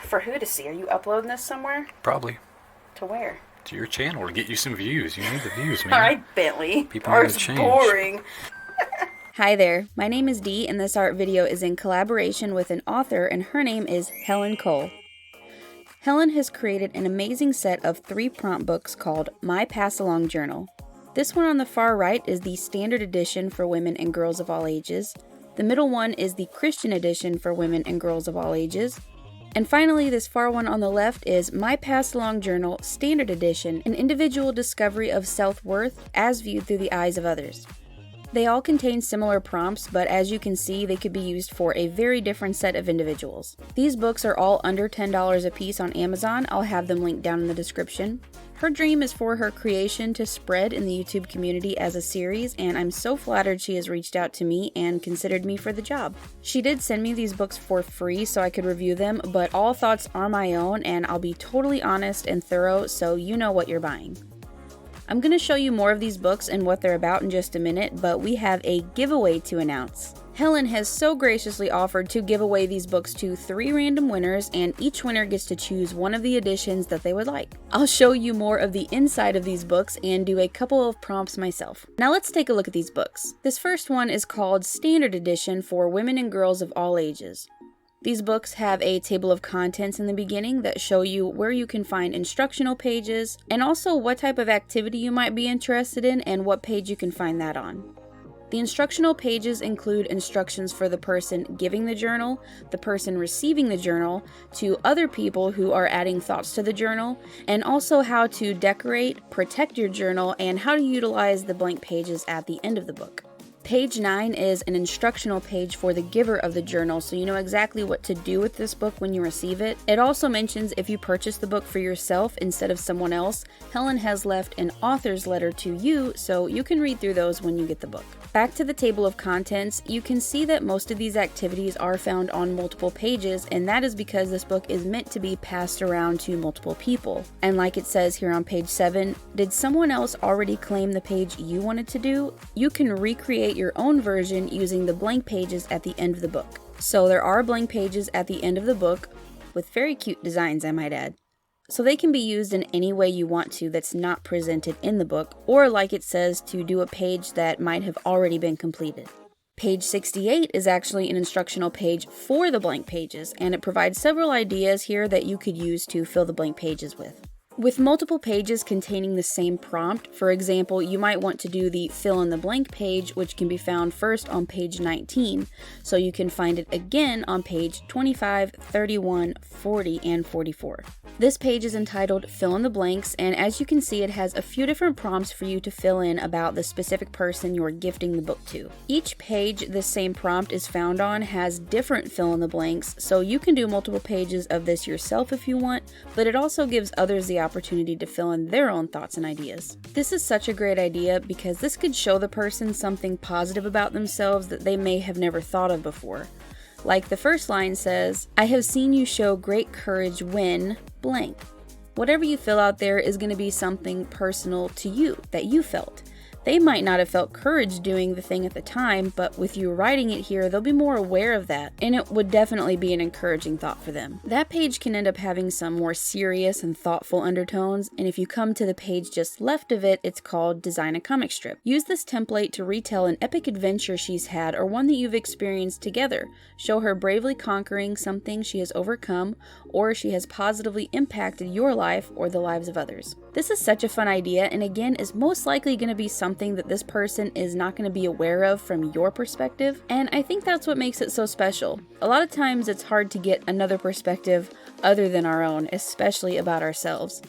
For who to see? Are you uploading this somewhere? Probably. To where? To your channel to get you some views. You need the views, man. All right, Bentley. People need to change. Boring. Hi there, my name is Dee and this art video is in collaboration with an author and her name is Helen Cole. Helen has created an amazing set of 3 prompt books called My Pass-Along Journal. This one on the far right is the standard edition for women and girls of all ages. The middle one is the Christian edition for women and girls of all ages. And finally, this far one on the left is My Pass-Along Journal Standard Edition, an individual discovery of self-worth as viewed through the eyes of others. They all contain similar prompts, but as you can see, they could be used for a very different set of individuals. These books are all under $10 a piece on Amazon. I'll have them linked down in the description. Her dream is for her creation to spread in the YouTube community as a series, and I'm so flattered she has reached out to me and considered me for the job. She did send me these books for free so I could review them, but all thoughts are my own, and I'll be totally honest and thorough so you know what you're buying. I'm going to show you more of these books and what they're about in just a minute, but we have a giveaway to announce. Helen has so graciously offered to give away these books to 3 random winners, and each winner gets to choose one of the editions that they would like. I'll show you more of the inside of these books and do a couple of prompts myself. Now let's take a look at these books. This first one is called Standard Edition for Women and Girls of All Ages. These books have a table of contents in the beginning that show you where you can find instructional pages and also what type of activity you might be interested in and what page you can find that on. The instructional pages include instructions for the person giving the journal, the person receiving the journal, to other people who are adding thoughts to the journal, and also how to decorate, protect your journal, and how to utilize the blank pages at the end of the book. Page 9 is an instructional page for the giver of the journal, so you know exactly what to do with this book when you receive it. It also mentions if you purchase the book for yourself instead of someone else, Helen has left an author's letter to you, so you can read through those when you get the book. Back to the table of contents, you can see that most of these activities are found on multiple pages, and that is because this book is meant to be passed around to multiple people. And like it says here on page 7, did someone else already claim the page you wanted to do? You can recreate your own version using the blank pages at the end of the book. So there are blank pages at the end of the book, with very cute designs I might add. So they can be used in any way you want to that's not presented in the book, or like it says, to do a page that might have already been completed. Page 68 is actually an instructional page for the blank pages, and it provides several ideas here that you could use to fill the blank pages with. With multiple pages containing the same prompt, for example, you might want to do the fill in the blank page, which can be found first on page 19, so you can find it again on page 25, 31, 40, and 44. This page is entitled Fill in the Blanks, and as you can see, it has a few different prompts for you to fill in about the specific person you're gifting the book to. Each page this same prompt is found on has different fill in the blanks, so you can do multiple pages of this yourself if you want, but it also gives others the opportunity to fill in their own thoughts and ideas. This is such a great idea because this could show the person something positive about themselves that they may have never thought of before. Like the first line says, I have seen you show great courage when blank. Whatever you fill out there is going to be something personal to you that you felt. They might not have felt courage doing the thing at the time, but with you writing it here, they'll be more aware of that, and it would definitely be an encouraging thought for them. That page can end up having some more serious and thoughtful undertones, and if you come to the page just left of it, it's called Design a Comic Strip. Use this template to retell an epic adventure she's had or one that you've experienced together. Show her bravely conquering something she has overcome, or she has positively impacted your life or the lives of others. This is such a fun idea, and again, is most likely going to be something that this person is not going to be aware of from your perspective, and I think that's what makes it so special. A lot of times it's hard to get another perspective other than our own, especially about ourselves.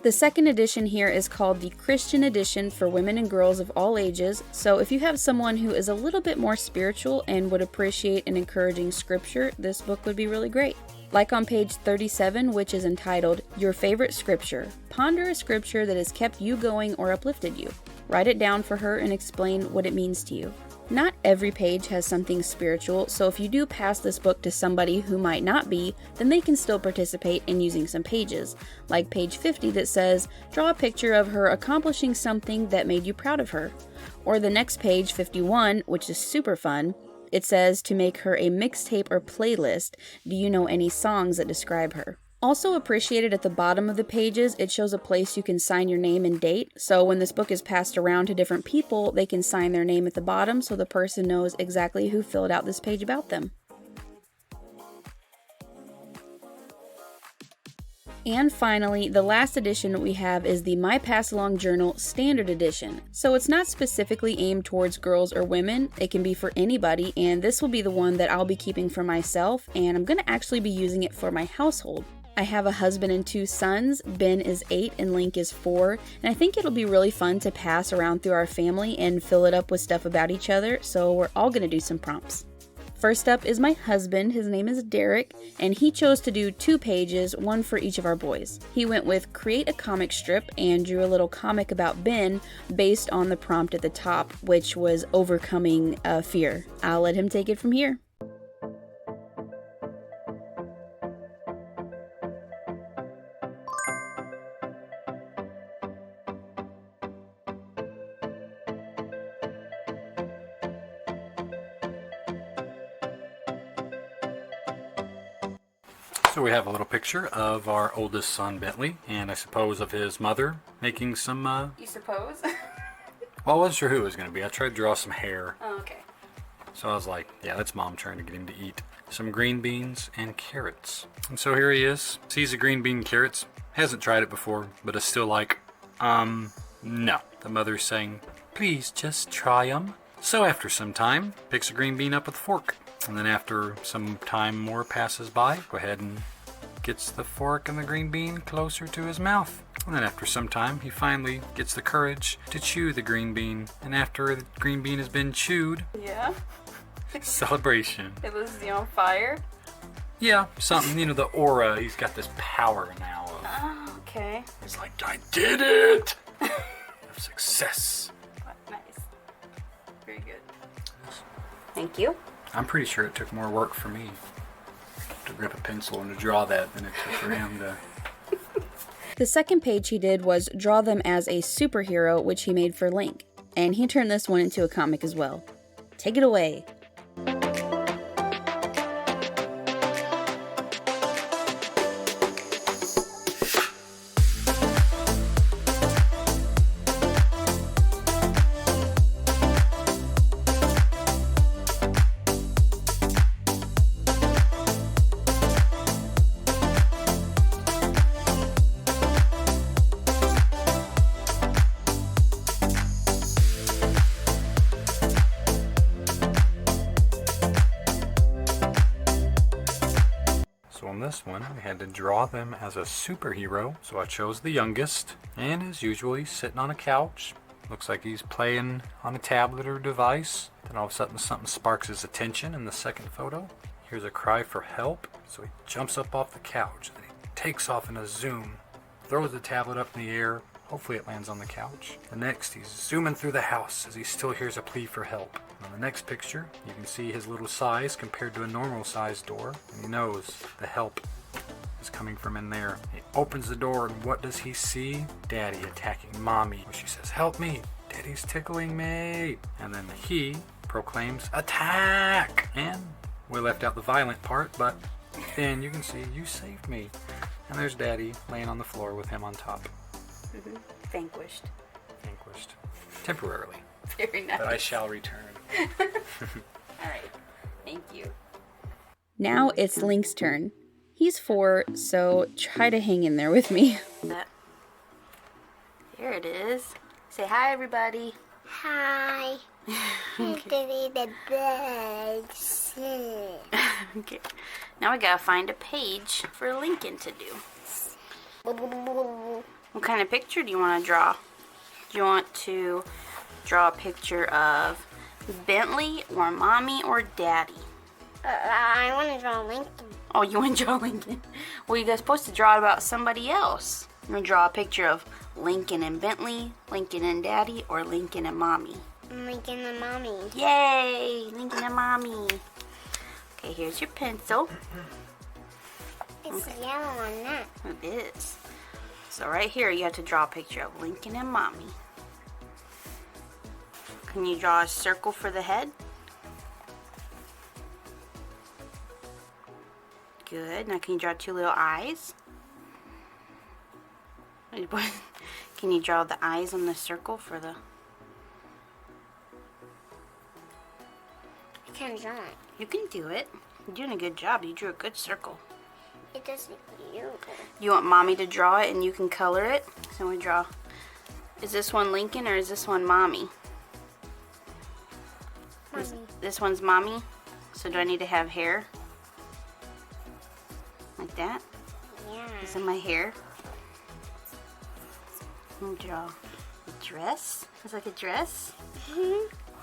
The second edition here is called the Christian Edition for Women and Girls of All Ages, so if you have someone who is a little bit more spiritual and would appreciate an encouraging scripture, this book would be really great. Like on page 37, which is entitled, Your Favorite Scripture. Ponder a scripture that has kept you going or uplifted you. Write it down for her and explain what it means to you. Not every page has something spiritual, so if you do pass this book to somebody who might not be, then they can still participate in using some pages, like page 50 that says, draw a picture of her accomplishing something that made you proud of her. Or the next page, 51, which is super fun, It says to make her a mixtape or playlist. Do you know any songs that describe her? Also appreciated at the bottom of the pages, it shows a place you can sign your name and date. So when this book is passed around to different people, they can sign their name at the bottom so the person knows exactly who filled out this page about them. And finally, the last edition we have is the My Pass Along Journal Standard Edition. So it's not specifically aimed towards girls or women, it can be for anybody, and this will be the one that I'll be keeping for myself, and I'm going to actually be using it for my household. I have a husband and 2 sons. Ben is 8 and Link is 4, and I think it'll be really fun to pass around through our family and fill it up with stuff about each other, so we're all going to do some prompts. First up is my husband. His name is Derek, and he chose to do 2 pages, one for each of our boys. He went with create a comic strip and drew a little comic about Ben based on the prompt at the top, which was overcoming fear. I'll let him take it from here. So we have a little picture of our oldest son, Bentley, and I suppose of his mother making some, You suppose? well, I wasn't sure who it was going to be. I tried to draw some hair. Oh, okay. So I was like, yeah, that's Mom trying to get him to eat some green beans and carrots. And so here he is. Sees a green bean and carrots. Hasn't tried it before, but is still like, no. The mother's saying, please just try 'em. So after some time, picks a green bean up with a fork. And then after some time more passes by, go ahead and gets the fork and the green bean closer to his mouth. And then after some time, he finally gets the courage to chew the green bean. And after the green bean has been chewed, Yeah? celebration. It was on fire? Yeah, something, the aura. He's got this power now. Oh, okay. He's like, I did it! Of success. Nice. Very good. Thank you. I'm pretty sure it took more work for me to grip a pencil and to draw that than it took for him to... The second page he did was draw them as a superhero, which he made for Link. And he turned this one into a comic as well. Take it away. So on this one, I had to draw them as a superhero, so I chose the youngest. And as usual, he's sitting on a couch. Looks like he's playing on a tablet or device. Then all of a sudden something sparks his attention in the second photo. Here's a cry for help, so he jumps up off the couch. Then he takes off in a zoom, throws the tablet up in the air. Hopefully it lands on the couch. The next, he's zooming through the house as he still hears a plea for help. On the next picture, you can see his little size compared to a normal size door, and he knows the help is coming from in there. He opens the door, and what does he see? Daddy attacking Mommy. She says, help me, Daddy's tickling me. And then he proclaims, attack! And we left out the violent part, but then you can see, you saved me. And there's Daddy laying on the floor with him on top. Mm-hmm. Vanquished. Vanquished. Temporarily. Very nice. But I shall return. Alright. Thank you. Now it's Link's turn. He's 4, so try to hang in there with me. Here it is. Say hi, everybody. Hi. Okay. The birds. Okay. Now we gotta find a page for Lincoln to do. What kind of picture do you want to draw? Do you want to draw a picture of Bentley or Mommy or Daddy? I want to draw Lincoln. Oh, you want to draw Lincoln? Well, you're supposed to draw it about somebody else. You want to draw a picture of Lincoln and Bentley, Lincoln and Daddy, or Lincoln and Mommy? Lincoln and Mommy. Yay! Lincoln and Mommy. Okay, here's your pencil. It's yellow on that. It is. So right here, you have to draw a picture of Lincoln and Mommy. Can you draw a circle for the head? Good. Now can you draw two little eyes? Can you draw the eyes on the circle for the... I can't draw it. You can do it. You're doing a good job. You drew a good circle. It doesn't look good. You want Mommy to draw it and you can color it? So we draw... Is this one Lincoln or is this one Mommy? Mommy. This one's Mommy. So do I need to have hair? Like that? Yeah. Is it my hair? I'm gonna draw a dress. It's like a dress.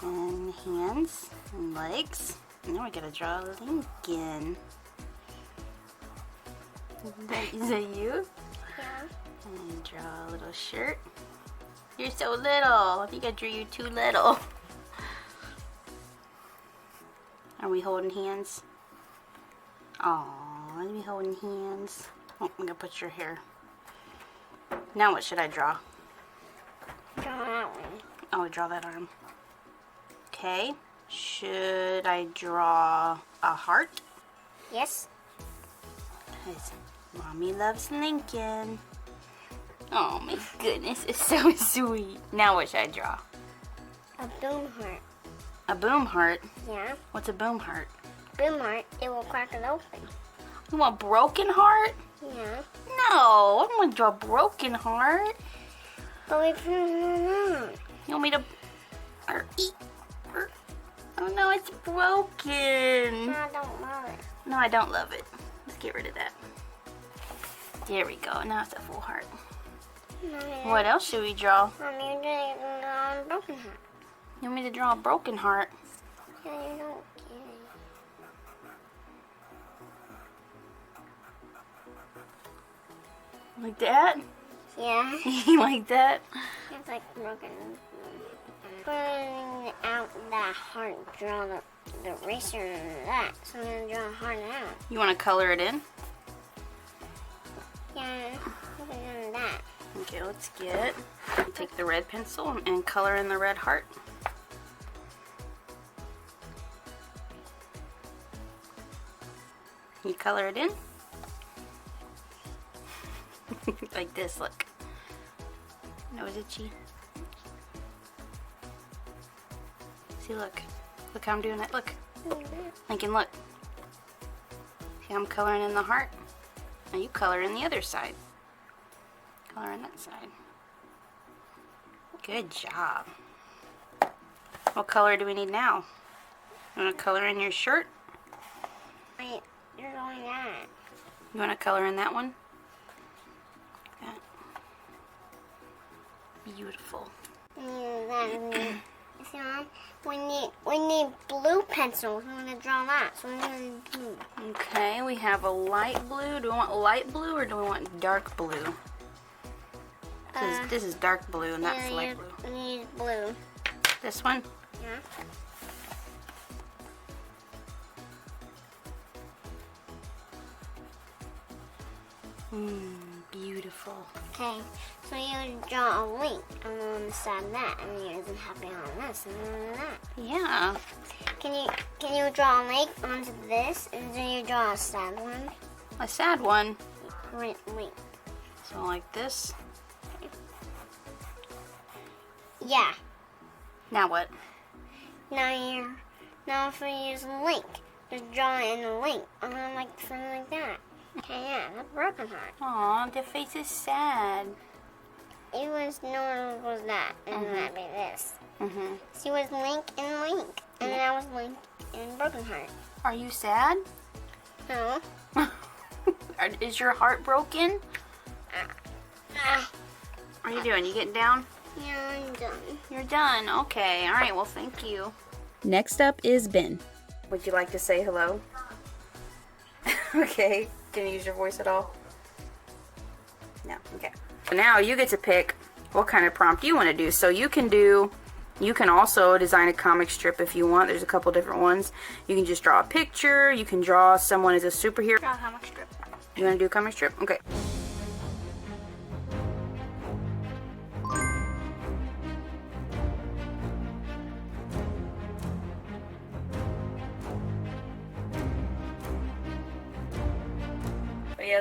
And hands and legs. And now we gotta draw Lincoln. Is that you? Yeah. And draw a little shirt. You're so little. I think I drew you too little. Are we holding hands? Aw, are we holding hands? Oh, I'm gonna put your hair. Now what should I draw? Draw that one. Oh, draw that arm. Okay. Should I draw a heart? Yes. 'Cause Mommy loves Lincoln. Oh my goodness, it's so sweet. Now what should I draw? A boom heart. A boom heart? Yeah. What's a boom heart? Boom heart, it will crack it open. You want broken heart? Yeah. No, I don't want to draw a broken heart. But we put it on. You want me to... Oh no, it's broken. I don't love it. No, I don't love it. Let's get rid of that. There we go. Now it's a full heart. Mommy, What else should we draw? Mommy, you didn't draw a broken heart. You want me to draw a broken heart? Yeah, you don't get it. Like that? Yeah. You like that? It's like broken. Putting out that heart, draw the eraser and that. So I'm going to draw a heart out. You want to color it in? Yeah, put it on that. Okay, let's take the red pencil and color in the red heart. You color it in? Like this, look. Nose itchy. See, look. Look how I'm doing it, look. Lincoln, look. See how I'm coloring in the heart? Now you color in the other side. Color in that side. Good job. What color do we need now? You want to color in your shirt? Wait, you're going that. You want to color in that one? That. Beautiful. See, Mom, we need blue pencils. I'm going to draw that. So I'm going to do blue. Okay, we have a light blue. Do we want light blue or do we want dark blue? This is dark blue and that's light blue. We need blue. This one? Yeah. Beautiful. Okay, so you draw a link on the side of that, and yours is happy on this and then that. Yeah. Can you draw a link onto this, and then you draw a sad one? A sad one. Link. So like this. Yeah. Now what? Now if we use a link, just draw in a link, like something like that. Okay, yeah, that's a broken heart. Aw, the face is sad. It was no one was that, and that'd be this. See, it was link and link, and then I was link and broken heart. Are you sad? No. Is your heart broken? Ah. What are you doing? You getting down? Yeah, I'm done. You're done. Okay. All right. Well, thank you. Next up is Ben. Would you like to say hello? Okay. Can you use your voice at all? No. Okay. So now you get to pick what kind of prompt you want to do. So you can also design a comic strip if you want. There's a couple different ones. You can just draw a picture. You can draw someone as a superhero. Draw a comic strip. You want to do a comic strip? Okay.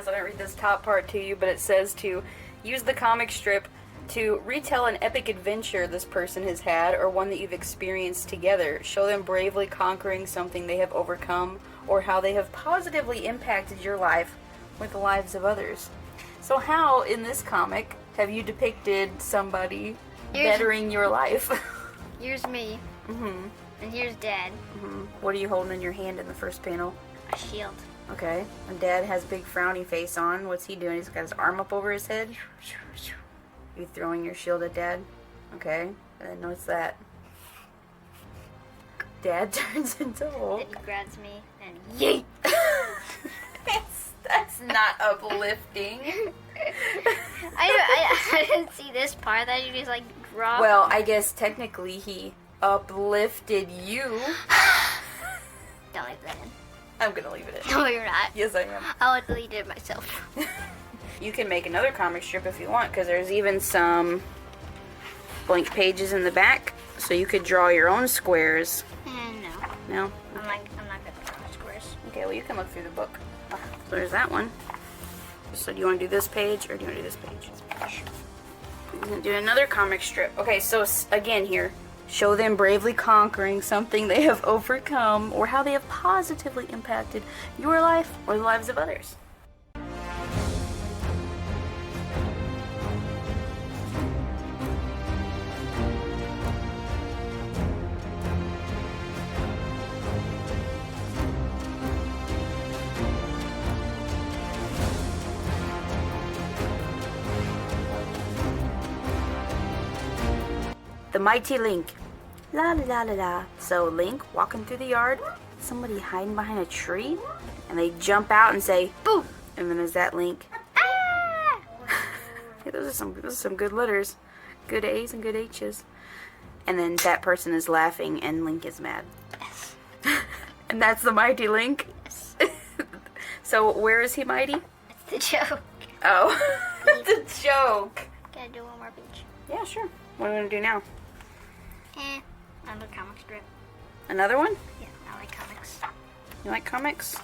so I didn't read this top part to you, but it says to use the comic strip to retell an epic adventure this person has had or one that you've experienced together. Show them bravely conquering something they have overcome or how they have positively impacted your life with the lives of others. So how, in this comic, have you depicted somebody bettering your life? Here's me. Mm-hmm. And here's Dad. Mm-hmm. What are you holding in your hand in the first panel? A shield. Okay. And Dad has a big frowny face on. What's he doing? He's got his arm up over his head. You throwing your shield at Dad? Okay. And then what's that? Dad turns into Hulk. Then he grabs me and yeet. That's not uplifting. I didn't see this part that you just like drop. Well, I guess technically he uplifted you. Don't leave that in. I'm gonna leave it in. No, you're not. Yes, I am. I'll delete it myself. You can make another comic strip if you want, because there's even some blank pages in the back, so you could draw your own squares. No. No? I'm not gonna draw squares. Okay, well you can look through the book. So there's that one. So do you want to do this page, or do you want to do this page? I'm going to do another comic strip. Okay, so again here. Show them bravely conquering something they have overcome, or how they have positively impacted your life or the lives of others. The mighty Link. La la la la la. So Link walking through the yard, somebody hiding behind a tree, and they jump out and say, "Boo!" And then there's that Link. Ah! Hey, those are some good letters. Good A's and good H's. And then that person is laughing and Link is mad. Yes. And that's the mighty Link? Yes. So where is he mighty? It's the joke. Oh. It's a joke. Gotta do one more page. Yeah, sure. What are we going to do now? Another comic strip. Another one? Yeah, I like comics. You like comics?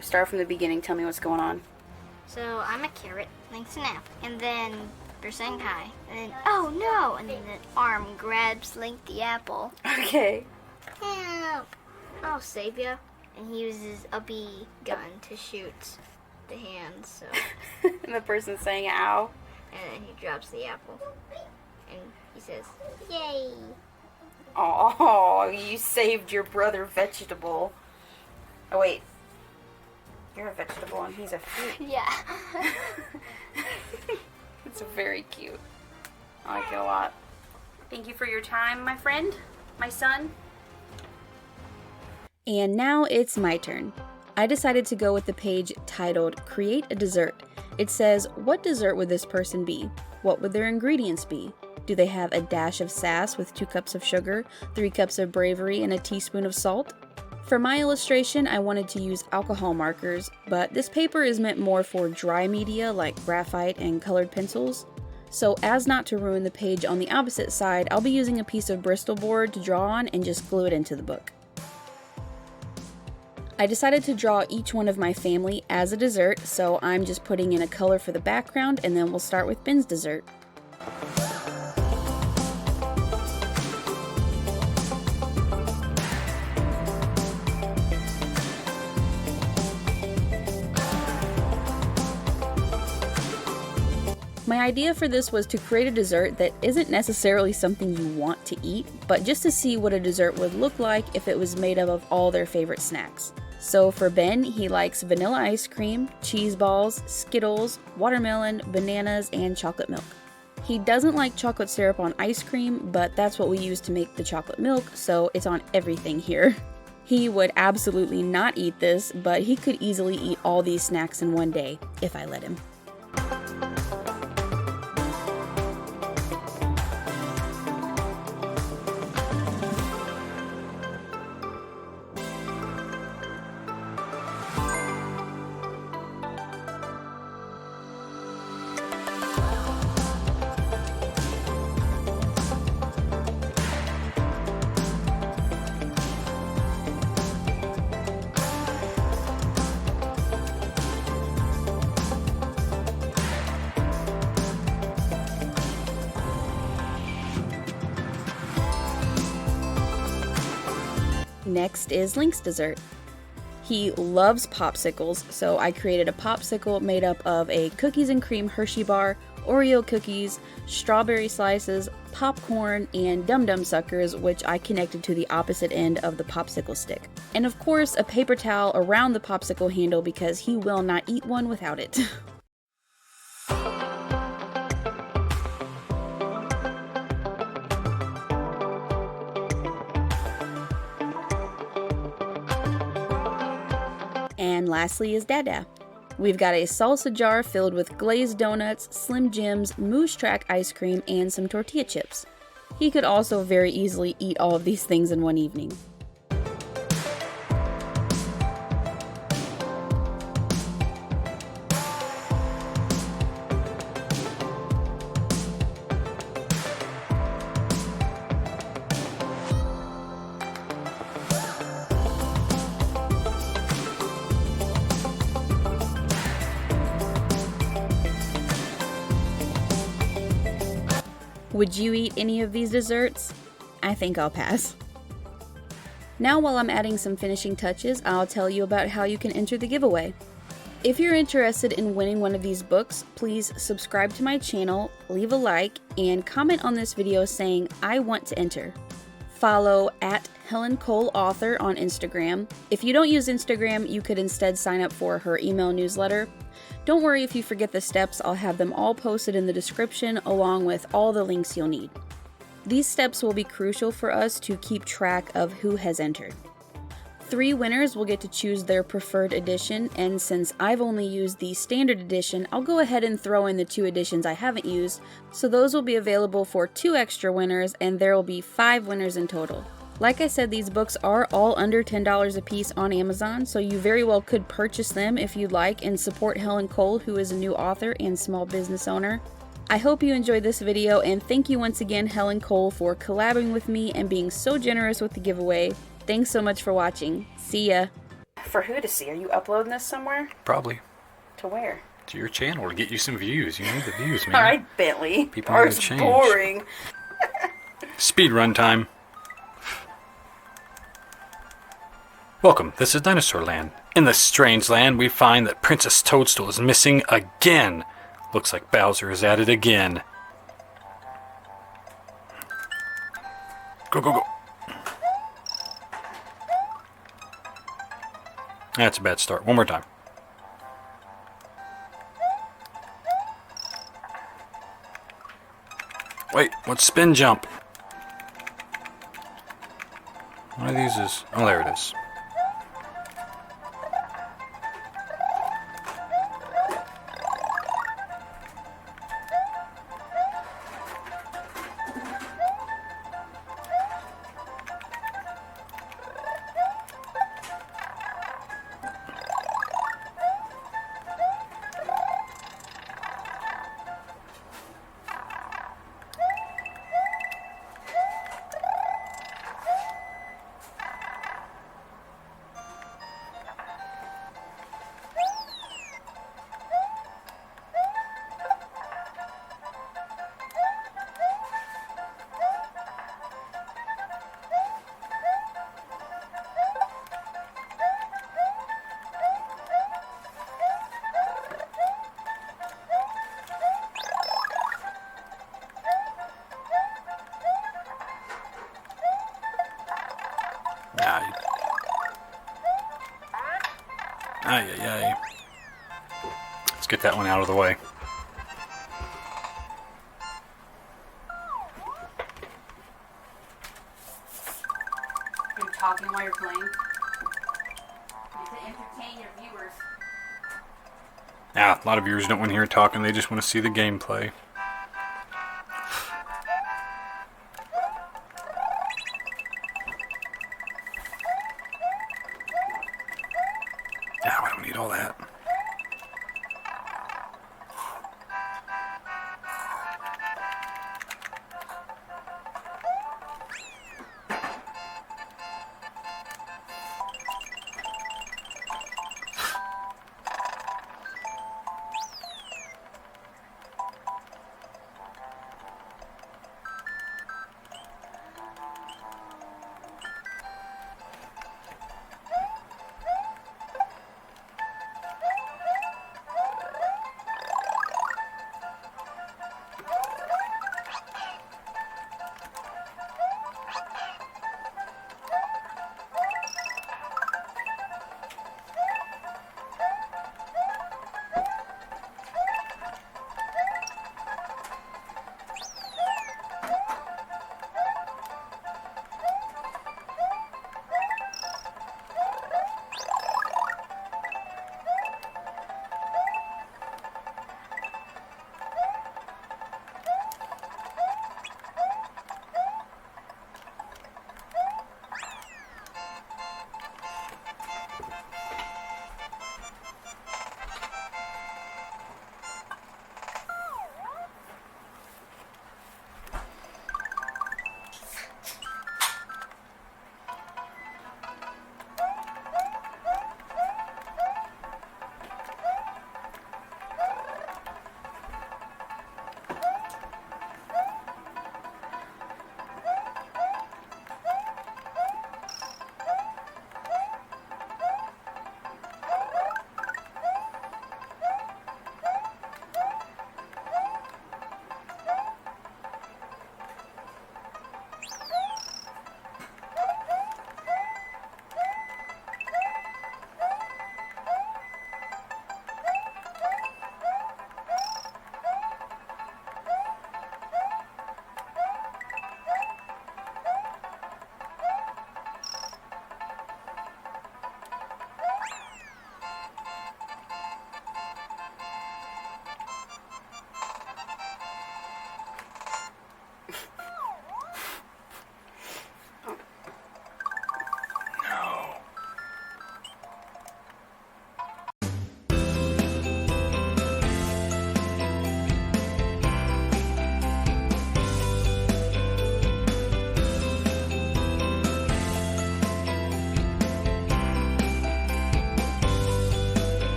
Start from the beginning. Tell me what's going on. So I'm a carrot, Link's an apple, and then they're saying hi, and then oh no, and then the arm grabs Link the apple. Okay. Help! I'll save ya. And he uses a bee gun to shoot the hand. So And the person's saying ow. and then he drops the apple, and he says, "Yay!" Oh, you saved your brother Vegetable. Oh wait. You're a vegetable and he's a fruit. Yeah. It's very cute. I like it a lot. Thank you for your time, my friend, my son. And now it's my turn. I decided to go with the page titled Create a Dessert. It says, what dessert would this person be? What would their ingredients be? Do they have a dash of sass with 2 cups of sugar, 3 cups of bravery, and a teaspoon of salt? For my illustration, I wanted to use alcohol markers, but this paper is meant more for dry media like graphite and colored pencils. So as not to ruin the page on the opposite side, I'll be using a piece of Bristol board to draw on and just glue it into the book. I decided to draw each one of my family as a dessert, so I'm just putting in a color for the background, and then we'll start with Ben's dessert. My idea for this was to create a dessert that isn't necessarily something you want to eat, but just to see what a dessert would look like if it was made up of all their favorite snacks. So for Ben, he likes vanilla ice cream, cheese balls, Skittles, watermelon, bananas, and chocolate milk. He doesn't like chocolate syrup on ice cream, but that's what we use to make the chocolate milk, so it's on everything here. He would absolutely not eat this, but he could easily eat all these snacks in one day, if I let him. Next is Link's dessert. He loves popsicles, so I created a popsicle made up of a cookies and cream Hershey bar, Oreo cookies, strawberry slices, popcorn, and Dum Dum suckers, which I connected to the opposite end of the popsicle stick. And of course, a paper towel around the popsicle handle because he will not eat one without it. And lastly is Dada. We've got a salsa jar filled with glazed donuts, Slim Jims, Moose Track ice cream, and some tortilla chips. He could also very easily eat all of these things in one evening. Would you eat any of these desserts? I think I'll pass. Now while I'm adding some finishing touches, I'll tell you about how you can enter the giveaway. If you're interested in winning one of these books, please subscribe to my channel, leave a like, and comment on this video saying, "I want to enter." Follow at Helen Cole Author on Instagram. If you don't use Instagram, you could instead sign up for her email newsletter. Don't worry if you forget the steps, I'll have them all posted in the description along with all the links you'll need. These steps will be crucial for us to keep track of who has entered. 3 winners will get to choose their preferred edition, and since I've only used the standard edition, I'll go ahead and throw in the 2 editions I haven't used, so those will be available for 2 extra winners, and there will be 5 winners in total. Like I said, these books are all under $10 a piece on Amazon, so you very well could purchase them if you'd like and support Helen Cole, who is a new author and small business owner. I hope you enjoyed this video, and thank you once again, Helen Cole, for collabing with me and being so generous with the giveaway. Thanks so much for watching. See ya. For who to see? Are you uploading this somewhere? Probably. To where? To your channel to get you some views. You need the views, man. All right, Bentley. People Or need it's to change. boring. Speed run time. Welcome, this is Dinosaur Land. In this strange land, we find that Princess Toadstool is missing again. Looks like Bowser is at it again. Go, go, go. That's a bad start. One more time. Wait, what's spin jump? One of these is... Oh, there it is. Ay, ay, ay. Let's get that one out of the way. Are you talking while you're playing? You have to entertain your viewers. Yeah, a lot of viewers don't want to hear talking, they just want to see the gameplay. Yeah, we don't need all that.